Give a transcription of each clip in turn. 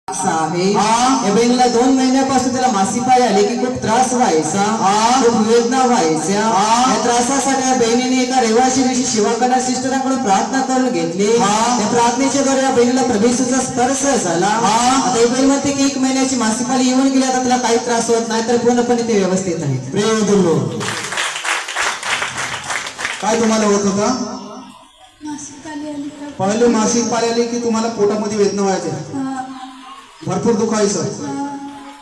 आहे या बहिणीला 2 महिन्यापासून त्याला मासिक पाळी आली की खूप त्रास व्हायचा, खूप वेदना व्हायच्या। या त्रासासाठी या बहिणीने एका रविवारच्या दिवशी शिवाकला सिस्टरांकडून प्रार्थना करून घेतली। त्या प्रार्थनेच्या द्वारे या बहिणीला प्रभूचा स्पर्श झाला। आता ही बहीण म्हणते की 1 महिन्याची मासिक पाळी येऊन गेली, आता तिला काही त्रास होत नाही, तर पूर्णपणे ते व्यवस्थित आहे। प्रेम दिलो काय तुम्हाला होत होता? पहिले मासिक पाळी आली की तुम्हाला पोटामध्ये वेदना व्हायच्या, भरपूर दुखायचं।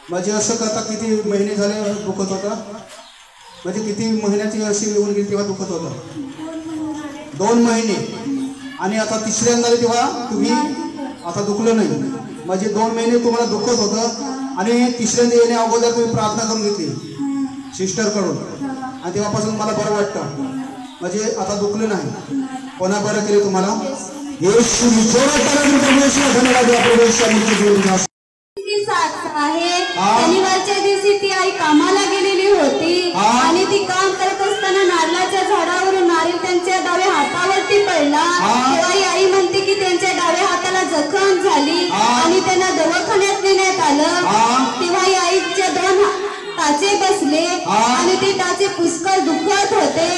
म्हणजे असं करता किती महिने झाले दुखत होता? म्हणजे किती महिन्याची अशी येऊन गेली तेव्हा दुखत होता? 2 महिने। आणि आता तिसऱ्यांदा तेव्हा तुम्ही आता दुखलं नाही, म्हणजे 2 महिने तुम्हाला दुखत होतं आणि तिसऱ्यांदा येण्या अगोदर तुम्ही प्रार्थना करून घेतली सिस्टर कडून आणि तेव्हापासून मला बरं वाटतं, म्हणजे आता दुखलं नाही। कोणा बरं केले तुम्हाला? येशू शनिवारच्या दिवशी ती आई कामाला गेलेली होती आणि ती काम करत असताना नारळाच्या झाडावरून नारळ त्यांच्या डाव्या हातावरती पडला। तेव्हा ही आई म्हणते की त्यांच्या डाव्या हाताला जखम झाली आणि त्यांना दवाखान्यात नेण्यात आलं। तेव्हा ही आईच्या 2 टाचे बसले आणि ते टाचे पुष्कळ दुखत होते,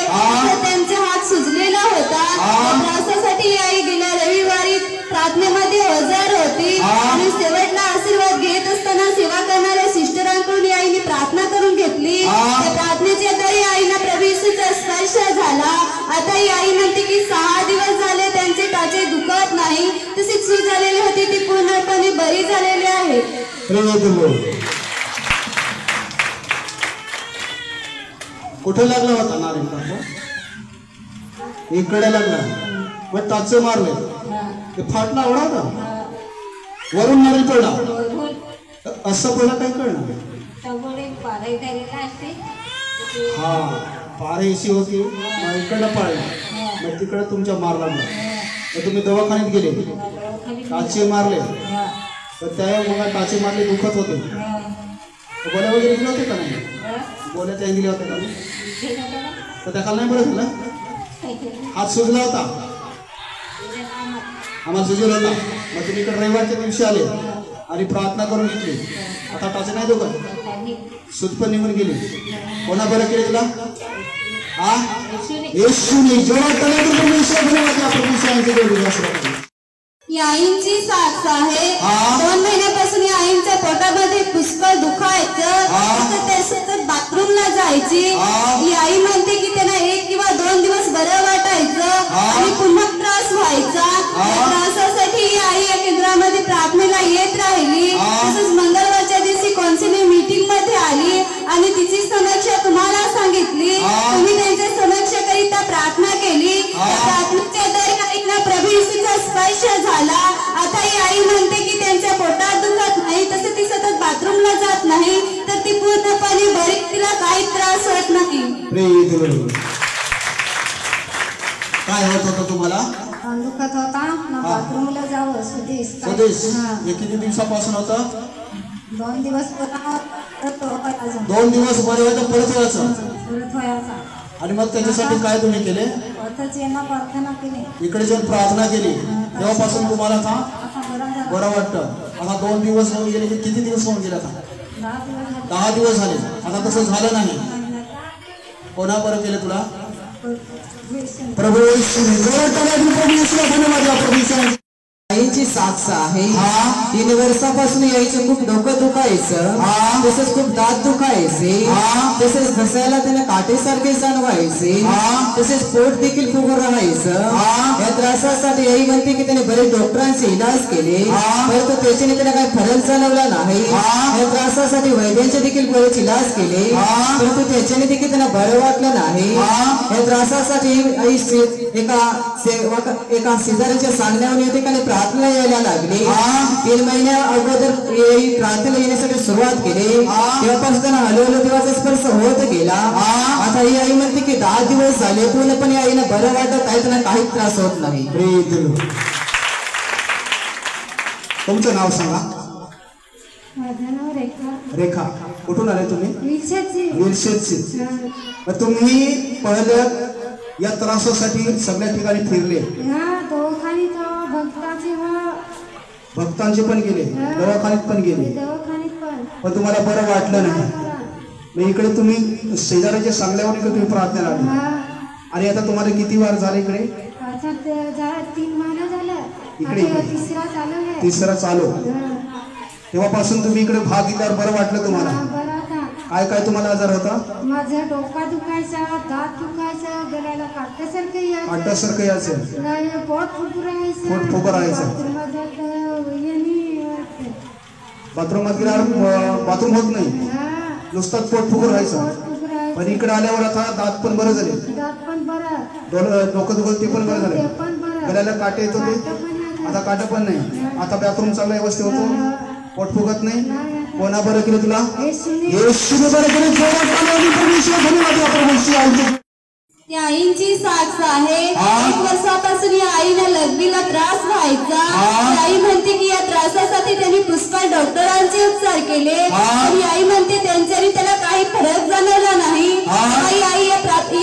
त्यांचा हात सुजलेला होता। त्रासासाठी आई गेल्या रविवारी प्रार्थनेमध्ये हजर होती आणि शेवटला आशीर्वाद घेत असताना सेवा करणाऱ्या सिस्टरांकडून आईने प्रार्थना करून घेतली। त्या प्रार्थनेच्या द्वारे आईना प्रभू येशूचा स्पर्श झाला। आता ही आई म्हणते की 6 दिवस झाले त्यांचे टाचे दुखत नाही, तशी सूज झालेली होती ती पूर्णपणे बरी झालेली आहे। कुठे लागला होता नारायण काका? इकडे लागला, मग टाचे मारले, ते फाटला एवढा होता, वरून नारळ पडला, असं पडला काही कळलं? हा पारेशी होती, इकडं पाळली, मग तिकडे तुमच्या मार लागला, मग तुम्ही दवाखान्यात गेले, टाचे मारले, तर त्या मग टाचे मारले दुखत होते, गोळ्या वगैरे दिले होते का नाही? गोळ्या त्या दिल्या होत्या का? तर त्या काल नाही बरं झालं? हात सुजला होता, आम्हाला सुजला होता, मग तुम्ही इकडे रविवारच्या दिवशी आले आणि प्रार्थना करून घेतली, आता टाचे नाही दुखत, सूज पण निघून गेली। कोणा बरं केले तुला? हा येशूने जेव्हा या आईंची साक्ष आहे। 2 महिन्यापासून या आईंच्या पोटामध्ये पुष्कळ दुखायचं, ते सतत बाथरूमला जायची। ही आई म्हणते की त्यांना 1 किंवा 2 दिवस बरं वाटायचं आणि पुन्हा त्रास व्हायचा। त्रासासाठी ही आई या केंद्रामध्ये प्रार्थनेला येत राहिली। तसंच मंगळवारच्या दिवशी कौन्सिलिंग मीटिंग मध्ये आली आणि तिची समस्या तुम्हाला सांगितली, तुम्ही त्यांच्या समस्येकरिता प्रार्थना केली। प्रार्थनेच्या द्वारे आईला प्रभू येशूचा स्पर्श झाला। आता ही आई म्हणते की त्यांच्या पोटात दुखत नाही, तसे ती सतत बाथरूमला जात नाही, तर ती पूर्णपणे बरी, तिला काही त्रास होत नाही। काय होत होतं तुम्हाला? दुखत होता, बाथरूमला जावं सुदेश। किती दिवसापासून होतं? 2 दिवस 2 दिवस बरं व्हायचं, परत व्हायचा। आणि मग त्याच्यासाठी काय तुम्ही केले? प्रार्थना केली, इकडे जाऊन प्रार्थना केली, तेव्हापासून तुम्हाला का बरं वाटतं? आता 2 दिवस होऊन गेले की किती दिवस होऊन गेले? आता 10 दिवस झाले, आता तसं झालं नाही। कोणा बरं केलं तुला? प्रभू येशूने धन्यवाद। आईची साक्ष आहे। 3 वर्षापासून यायचं खूप डोकं दुखायचं, तसेच खूप दात दुखायचे, तसेच घसायला त्याला काटेसारखे जाणवायचे, तसेच पोट देखील फुगून राहायचं। या त्रासासाठी आई म्हणते की त्याने बरेच डॉक्टरांचे इलाज केले, परंतु त्याच्याने त्याला काही फरक जाणवला नाही। या त्रासासाठी वैद्यांचे देखील बरेच इलाज केले, परंतु त्याच्याने देखील त्यांना बरं वाटलं नाही। या त्रासासाठी आई एका शेजाऱ्याच्या सांगण्यावर येते का प्रार्थना यायला लागली। 3 महिन्या अगोदर प्रार्थना येण्यासाठी सुरुवात केली, तेव्हापासून त्यांना हळूहळू देवाचा स्पर्श होत गेला। आता ही आई म्हणते की 10 दिवस झाले, पूर्णपणे आईला बरं वाटत आहे, त्यांना काही त्रास होत नाही। तुमचं नाव सांगा? माझं नाव रेखा। रेखा, कुठून आले तुम्ही? विरशेदची। तुम्ही पहिलं या त्रासासाठी सगळ्या ठिकाणी फिरले? ह्या दवाखान्यात भक्ताची भक्तांचे पण गेले, दवाखान्यात पण गेले, दवाखान्यात पण पण तुम्हाला बरं वाटलं नाही. मग इकडे तुम्ही शेजाऱ्याच्या सांगल्यावर इकडे तुम्ही प्रार्थना लागली. आणि आता तुम्हाला किती वार झाले इकडे? आता 3 महिना झाला. इकडे आता तिसरा चालू आहे. तिसरा चालू. तेव्हापासून तुम्ही इकडे भाग घेतल्यावर बरं वाटलं तुम्हाला? बरं आता काय काय तुम्हाला आजार होता? माझं डोका दुखायचा, दात दुखायचा, गळ्याला काटासारखं यायचं, काटासारखं यायचं, नाही, पोट फुगरायचं, पोट फुगरायचं. बाथरूमात गेल्यावर बाथरूम होत नाही, नुसताच पोट फुगून राहायचं. पण इकडे आल्यावर आता दात पण बरं झाले, दात पण बरं, डोकं दुखत ते पण बरं ते झाले, पण बरं, गळ्याला काटे येत होते, काटा पण नाही. आता काटा पण नाही. आता बाथरूम चांगला व्यवस्थित होतो, पोट फुगत नाही. कोणा बरं केलं तुला? येशूने बरं केलं. जोरात ताली परमेश्वर धन्यवाद द्या. परमेश्वर आमचे त्या आईंची साक्ष आहे. 1 वर्षापासून या आईला लघवीला त्रास व्हायचा. ती आई म्हणते की या त्रासासाठी त्यांनी पुष्कळ डॉक्टरांचे उपचार केले. आणि आई म्हणते त्यांच्यानी त्याला काही फरक जाणवला नाही. आई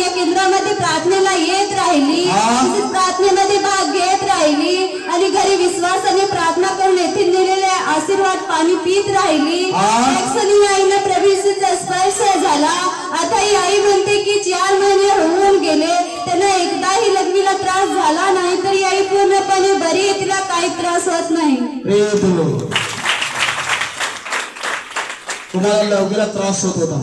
या केंद्रामध्ये प्रार्थनेला येत राहिली, तसेच प्रार्थनेमध्ये भाग घेत राहिली आणि घरी विश्वासाने प्रार्थना करून येथील दिलेले आशीर्वाद पाणी पीत राहिली. एक क्षणी आईला प्रभू येशूचा स्पर्श झाला. आता ही आई म्हणते की 4 महिने होऊन गेले, त्यांना एकदाही लघवीला त्रास झाला नाही, तरी आई पूर्णपणे बरी आहे, तिला काही त्रास होत नाही. तुम्हाला लवकरात त्रास होत होता,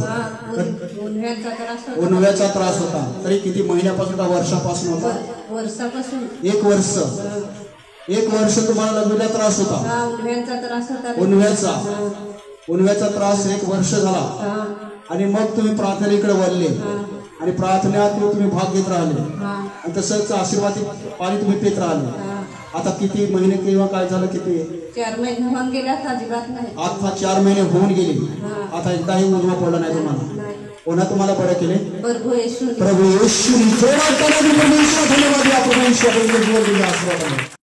उन्हाळ्याचा त्रास होता. तरी किती महिन्यापासून का वर्षापासून होता? वर्षापासून 1 वर्ष. 1 वर्ष तुम्हाला लघवीला त्रास होता, उन्हाळ्याचा त्रास 1 वर्ष झाला. आणि मग तुम्ही प्रार्थनेकडे वळले आणि प्रार्थनेत तुम्ही भाग घेत राहिले आणि तसंच आशीर्वाद पाणी तुम्ही पित राहिले. आता किती महिने किंवा काय झालं? किती? 4 महिने होऊन गेले. आता अजिबात नाही. आता 4 महिने होऊन गेले. आता एकदाही उजवा पडला नाही तुम्हाला. कोणा तुम्हाला बरं केले? प्रभू येशू. परमेश्वर धन्यवाद.